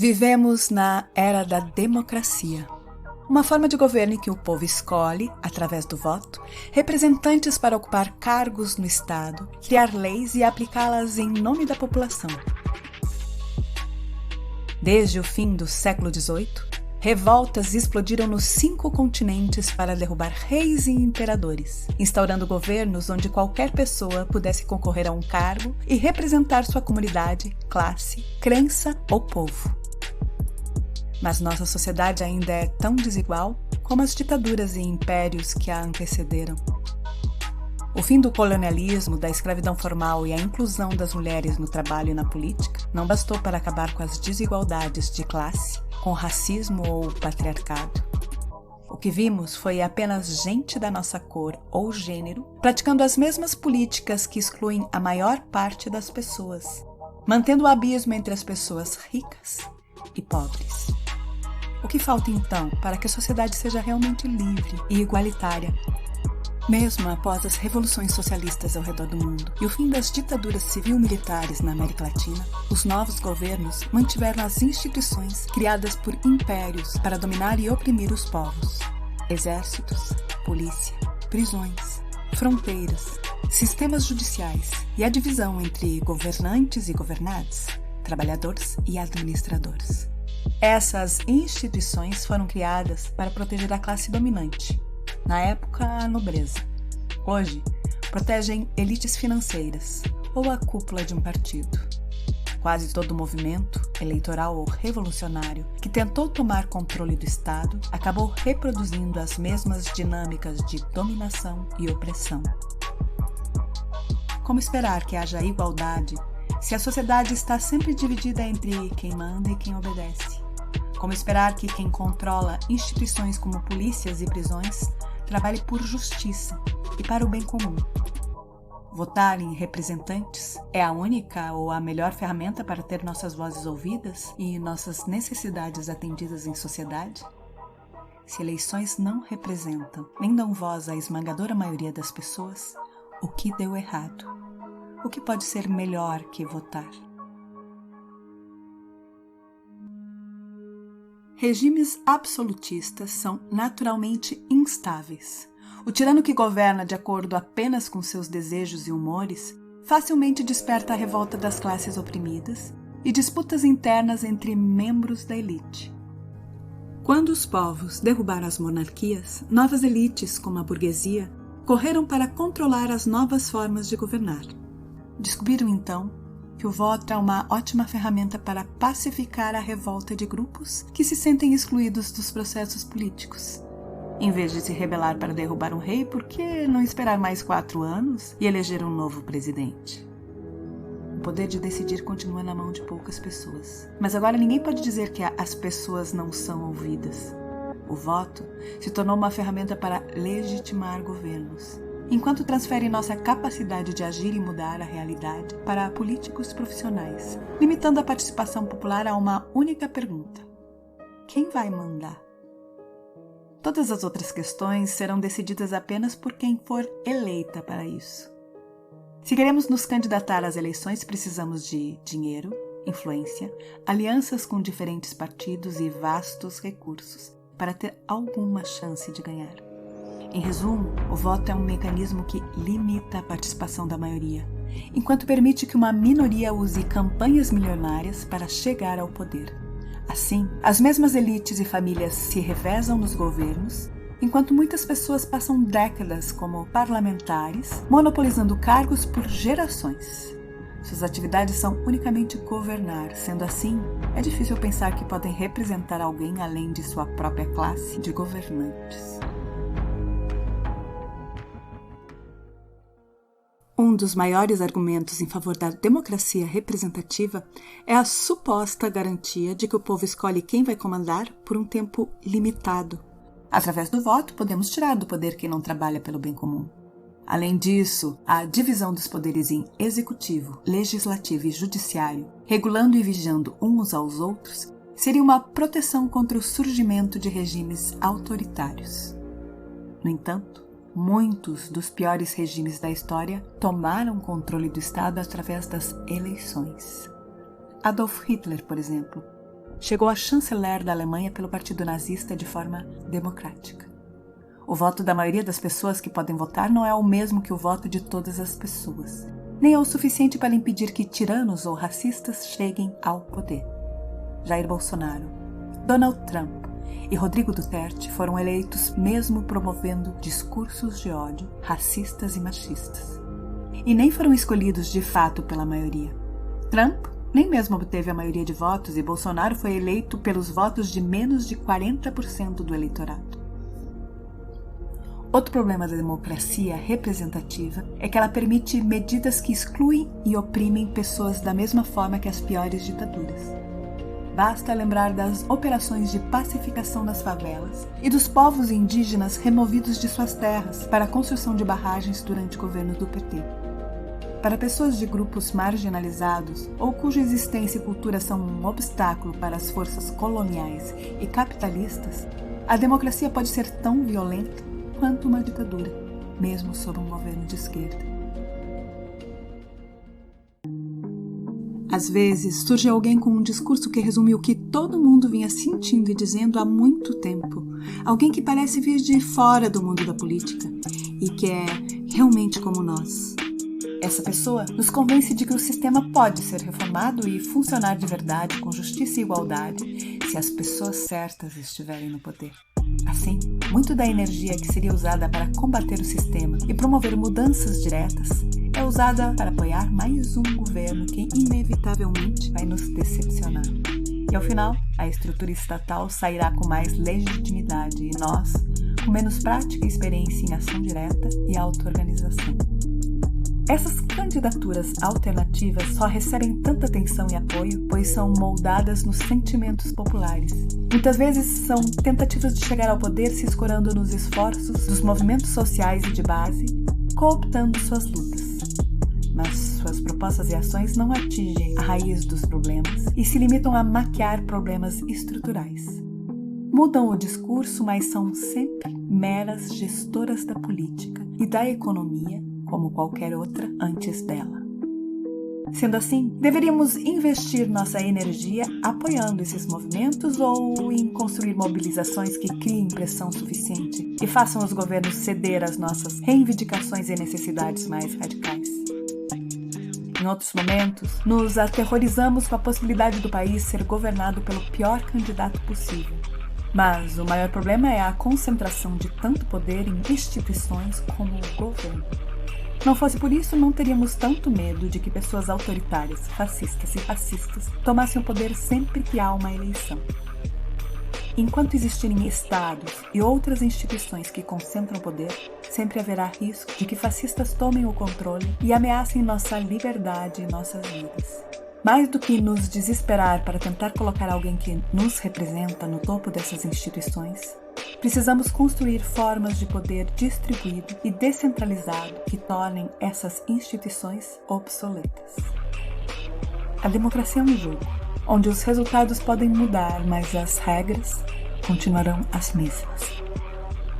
Vivemos na era da democracia, uma forma de governo em que o povo escolhe, através do voto, representantes para ocupar cargos no Estado, criar leis e aplicá-las em nome da população. Desde o fim do século XVIII, revoltas explodiram nos 5 continentes para derrubar reis e imperadores, instaurando governos onde qualquer pessoa pudesse concorrer a um cargo e representar sua comunidade, classe, crença ou povo. Mas nossa sociedade ainda é tão desigual como as ditaduras e impérios que a antecederam. O fim do colonialismo, da escravidão formal e a inclusão das mulheres no trabalho e na política não bastou para acabar com as desigualdades de classe, com o racismo ou o patriarcado. O que vimos foi apenas gente da nossa cor ou gênero praticando as mesmas políticas que excluem a maior parte das pessoas, mantendo o abismo entre as pessoas ricas e pobres. O que falta então para que a sociedade seja realmente livre e igualitária? Mesmo após as revoluções socialistas ao redor do mundo e o fim das ditaduras civil-militares na América Latina, os novos governos mantiveram as instituições criadas por impérios para dominar e oprimir os povos. Exércitos, polícia, prisões, fronteiras, sistemas judiciais e a divisão entre governantes e governados, trabalhadores e administradores. Essas instituições foram criadas para proteger a classe dominante, na época a nobreza. Hoje, protegem elites financeiras ou a cúpula de um partido. Quase todo movimento, eleitoral ou revolucionário, que tentou tomar controle do Estado, acabou reproduzindo as mesmas dinâmicas de dominação e opressão. Como esperar que haja igualdade se a sociedade está sempre dividida entre quem manda e quem obedece? Como esperar que quem controla instituições como polícias e prisões trabalhe por justiça e para o bem comum? Votar em representantes é a única ou a melhor ferramenta para ter nossas vozes ouvidas e nossas necessidades atendidas em sociedade? Se eleições não representam nem dão voz à esmagadora maioria das pessoas, o que deu errado? O que pode ser melhor que votar? Regimes absolutistas são naturalmente instáveis. O tirano que governa de acordo apenas com seus desejos e humores facilmente desperta a revolta das classes oprimidas e disputas internas entre membros da elite. Quando os povos derrubaram as monarquias, novas elites, como a burguesia, correram para controlar as novas formas de governar. Descobriram então que o voto é uma ótima ferramenta para pacificar a revolta de grupos que se sentem excluídos dos processos políticos. Em vez de se rebelar para derrubar um rei, por que não esperar mais 4 anos e eleger um novo presidente? O poder de decidir continua na mão de poucas pessoas. Mas agora ninguém pode dizer que as pessoas não são ouvidas. O voto se tornou uma ferramenta para legitimar governos, enquanto transfere nossa capacidade de agir e mudar a realidade para políticos profissionais, limitando a participação popular a uma única pergunta: quem vai mandar? Todas as outras questões serão decididas apenas por quem for eleita para isso. Se queremos nos candidatar às eleições, precisamos de dinheiro, influência, alianças com diferentes partidos e vastos recursos para ter alguma chance de ganhar. Em resumo, o voto é um mecanismo que limita a participação da maioria, enquanto permite que uma minoria use campanhas milionárias para chegar ao poder. Assim, as mesmas elites e famílias se revezam nos governos, enquanto muitas pessoas passam décadas como parlamentares, monopolizando cargos por gerações. Suas atividades são unicamente governar. Sendo assim, é difícil pensar que podem representar alguém além de sua própria classe de governantes. Um dos maiores argumentos em favor da democracia representativa é a suposta garantia de que o povo escolhe quem vai comandar por um tempo limitado. Através do voto, podemos tirar do poder quem não trabalha pelo bem comum. Além disso, a divisão dos poderes em executivo, legislativo e judiciário, regulando e vigiando uns aos outros, seria uma proteção contra o surgimento de regimes autoritários. No entanto, muitos dos piores regimes da história tomaram controle do Estado através das eleições. Adolf Hitler, por exemplo, chegou a chanceler da Alemanha pelo partido nazista de forma democrática. O voto da maioria das pessoas que podem votar não é o mesmo que o voto de todas as pessoas, nem é o suficiente para impedir que tiranos ou racistas cheguem ao poder. Jair Bolsonaro, Donald Trump e Rodrigo Duterte foram eleitos mesmo promovendo discursos de ódio, racistas e machistas. E nem foram escolhidos de fato pela maioria. Trump nem mesmo obteve a maioria de votos e Bolsonaro foi eleito pelos votos de menos de 40% do eleitorado. Outro problema da democracia representativa é que ela permite medidas que excluem e oprimem pessoas da mesma forma que as piores ditaduras. Basta lembrar das operações de pacificação nas favelas e dos povos indígenas removidos de suas terras para a construção de barragens durante o governo do PT. Para pessoas de grupos marginalizados ou cuja existência e cultura são um obstáculo para as forças coloniais e capitalistas, a democracia pode ser tão violenta quanto uma ditadura, mesmo sob um governo de esquerda. Às vezes, surge alguém com um discurso que resume o que todo mundo vinha sentindo e dizendo há muito tempo. Alguém que parece vir de fora do mundo da política e que é realmente como nós. Essa pessoa nos convence de que o sistema pode ser reformado e funcionar de verdade com justiça e igualdade se as pessoas certas estiverem no poder. Assim, muito da energia que seria usada para combater o sistema e promover mudanças diretas é usada para apoiar mais um governo que inevitavelmente vai nos decepcionar. E ao final, a estrutura estatal sairá com mais legitimidade e nós, com menos prática e experiência em ação direta e auto-organização. Essas candidaturas alternativas só recebem tanta atenção e apoio pois são moldadas nos sentimentos populares. Muitas vezes são tentativas de chegar ao poder se escorando nos esforços dos movimentos sociais e de base, cooptando suas lutas. Mas suas propostas e ações não atingem a raiz dos problemas e se limitam a maquiar problemas estruturais. Mudam o discurso, mas são sempre meras gestoras da política e da economia, como qualquer outra antes dela. Sendo assim, deveríamos investir nossa energia apoiando esses movimentos ou em construir mobilizações que criem pressão suficiente e façam os governos ceder às nossas reivindicações e necessidades mais radicais. Em outros momentos, nos aterrorizamos com a possibilidade do país ser governado pelo pior candidato possível. Mas o maior problema é a concentração de tanto poder em instituições como o governo. Não fosse por isso, não teríamos tanto medo de que pessoas autoritárias, fascistas e racistas tomassem o poder sempre que há uma eleição. Enquanto existirem estados e outras instituições que concentram poder, sempre haverá risco de que fascistas tomem o controle e ameacem nossa liberdade e nossas vidas. Mais do que nos desesperar para tentar colocar alguém que nos representa no topo dessas instituições, precisamos construir formas de poder distribuído e descentralizado que tornem essas instituições obsoletas. A democracia é um jogo, onde os resultados podem mudar, mas as regras continuarão as mesmas.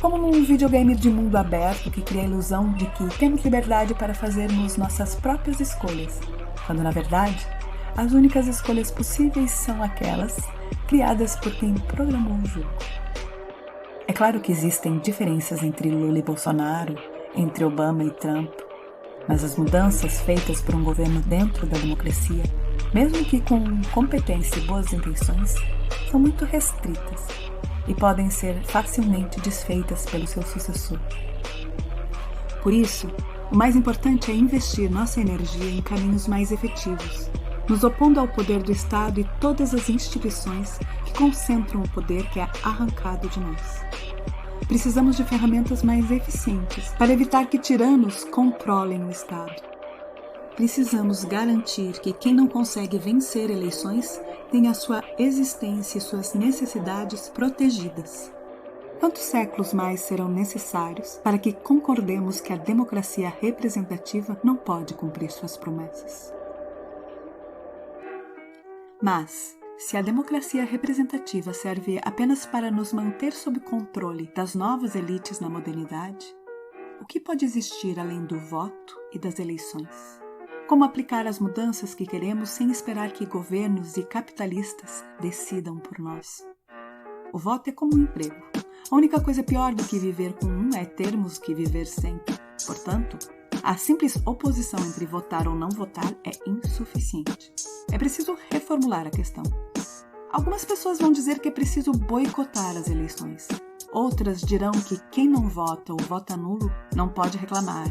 Como num videogame de mundo aberto que cria a ilusão de que temos liberdade para fazermos nossas próprias escolhas, quando na verdade as únicas escolhas possíveis são aquelas criadas por quem programou o jogo. É claro que existem diferenças entre Lula e Bolsonaro, entre Obama e Trump, mas as mudanças feitas por um governo dentro da democracia, mesmo que com competência e boas intenções, são muito restritas e podem ser facilmente desfeitas pelo seu sucessor. Por isso, o mais importante é investir nossa energia em caminhos mais efetivos, nos opondo ao poder do Estado e todas as instituições que concentram o poder que é arrancado de nós. Precisamos de ferramentas mais eficientes para evitar que tiranos controlem o Estado. Precisamos garantir que quem não consegue vencer eleições tenha sua existência e suas necessidades protegidas. Quantos séculos mais serão necessários para que concordemos que a democracia representativa não pode cumprir suas promessas? Mas, se a democracia representativa serve apenas para nos manter sob controle das novas elites na modernidade, o que pode existir além do voto e das eleições? Como aplicar as mudanças que queremos sem esperar que governos e capitalistas decidam por nós. O voto é como um emprego. A única coisa pior do que viver com um é termos que viver sem. Portanto, a simples oposição entre votar ou não votar é insuficiente. É preciso reformular a questão. Algumas pessoas vão dizer que é preciso boicotar as eleições. Outras dirão que quem não vota ou vota nulo não pode reclamar.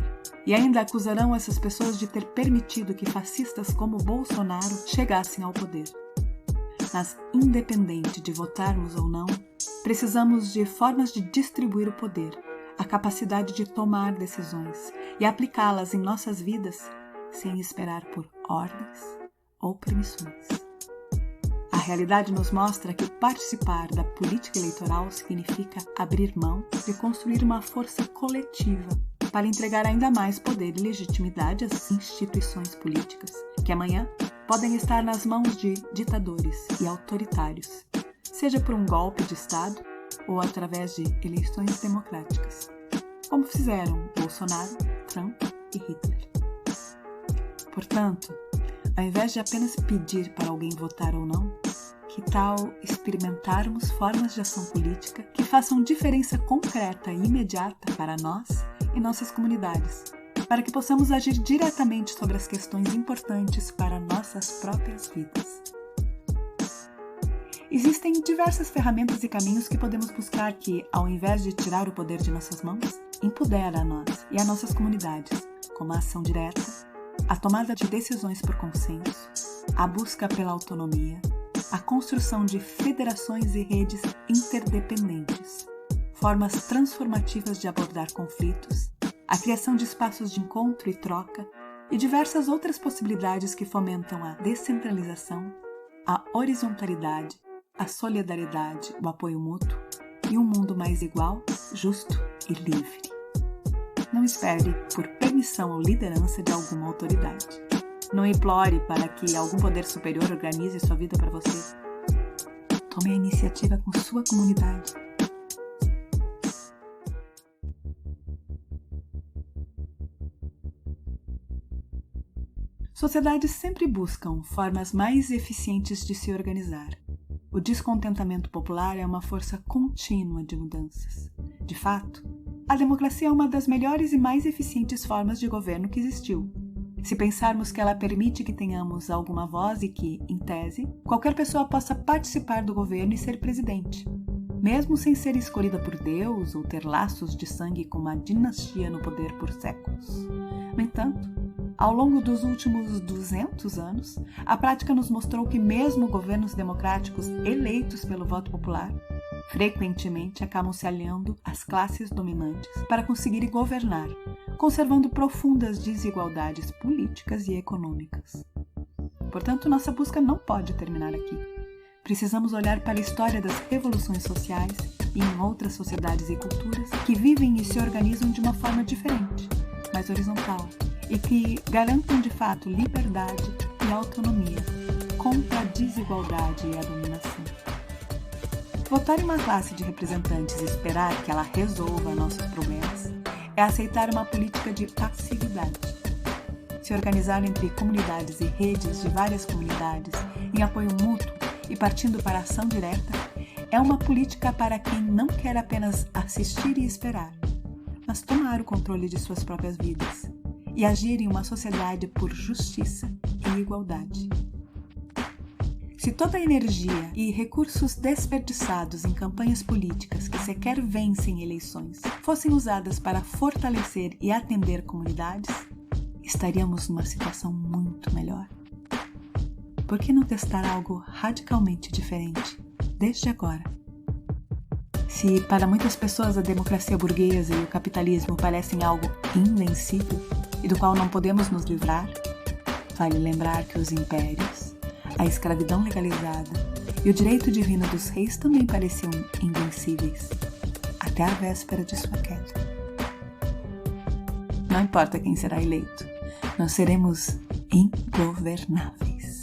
E ainda acusarão essas pessoas de ter permitido que fascistas como Bolsonaro chegassem ao poder. Mas, independente de votarmos ou não, precisamos de formas de distribuir o poder, a capacidade de tomar decisões e aplicá-las em nossas vidas sem esperar por ordens ou permissões. A realidade nos mostra que participar da política eleitoral significa abrir mão de construir uma força coletiva para entregar ainda mais poder e legitimidade às instituições políticas, que amanhã podem estar nas mãos de ditadores e autoritários, seja por um golpe de Estado ou através de eleições democráticas, como fizeram Bolsonaro, Trump e Hitler. Portanto, ao invés de apenas pedir para alguém votar ou não, que tal experimentarmos formas de ação política que façam diferença concreta e imediata para nós e nossas comunidades, para que possamos agir diretamente sobre as questões importantes para nossas próprias vidas. Existem diversas ferramentas e caminhos que podemos buscar que, ao invés de tirar o poder de nossas mãos, empodera a nós e a nossas comunidades, como a ação direta, a tomada de decisões por consenso, a busca pela autonomia, a construção de federações e redes interdependentes, formas transformativas de abordar conflitos, a criação de espaços de encontro e troca e diversas outras possibilidades que fomentam a descentralização, a horizontalidade, a solidariedade, o apoio mútuo e um mundo mais igual, justo e livre. Não espere por permissão ou liderança de alguma autoridade. Não implore para que algum poder superior organize sua vida para você. Tome a iniciativa com sua comunidade. Sociedades sempre buscam formas mais eficientes de se organizar. O descontentamento popular é uma força contínua de mudanças. De fato, a democracia é uma das melhores e mais eficientes formas de governo que existiu. Se pensarmos que ela permite que tenhamos alguma voz e que, em tese, qualquer pessoa possa participar do governo e ser presidente, mesmo sem ser escolhida por Deus ou ter laços de sangue com uma dinastia no poder por séculos. No entanto, ao longo dos últimos 200 anos, a prática nos mostrou que mesmo governos democráticos eleitos pelo voto popular frequentemente acabam se aliando às classes dominantes para conseguirem governar, conservando profundas desigualdades políticas e econômicas. Portanto, nossa busca não pode terminar aqui. Precisamos olhar para a história das revoluções sociais e em outras sociedades e culturas que vivem e se organizam de uma forma diferente, mais horizontal, e que garantam de fato liberdade e autonomia contra a desigualdade e a dominação. Votar em uma classe de representantes e esperar que ela resolva nossos problemas é aceitar uma política de passividade. Se organizar entre comunidades e redes de várias comunidades em apoio mútuo e partindo para a ação direta é uma política para quem não quer apenas assistir e esperar, mas tomar o controle de suas próprias vidas e agir em uma sociedade por justiça e igualdade. Se toda a energia e recursos desperdiçados em campanhas políticas que sequer vencem eleições fossem usadas para fortalecer e atender comunidades, estaríamos numa situação muito melhor. Por que não testar algo radicalmente diferente desde agora? Se para muitas pessoas a democracia burguesa e o capitalismo parecem algo invencível e do qual não podemos nos livrar, vale lembrar que os impérios, a escravidão legalizada e o direito divino dos reis também pareciam invencíveis, até a véspera de sua queda. Não importa quem será eleito, nós seremos ingovernáveis.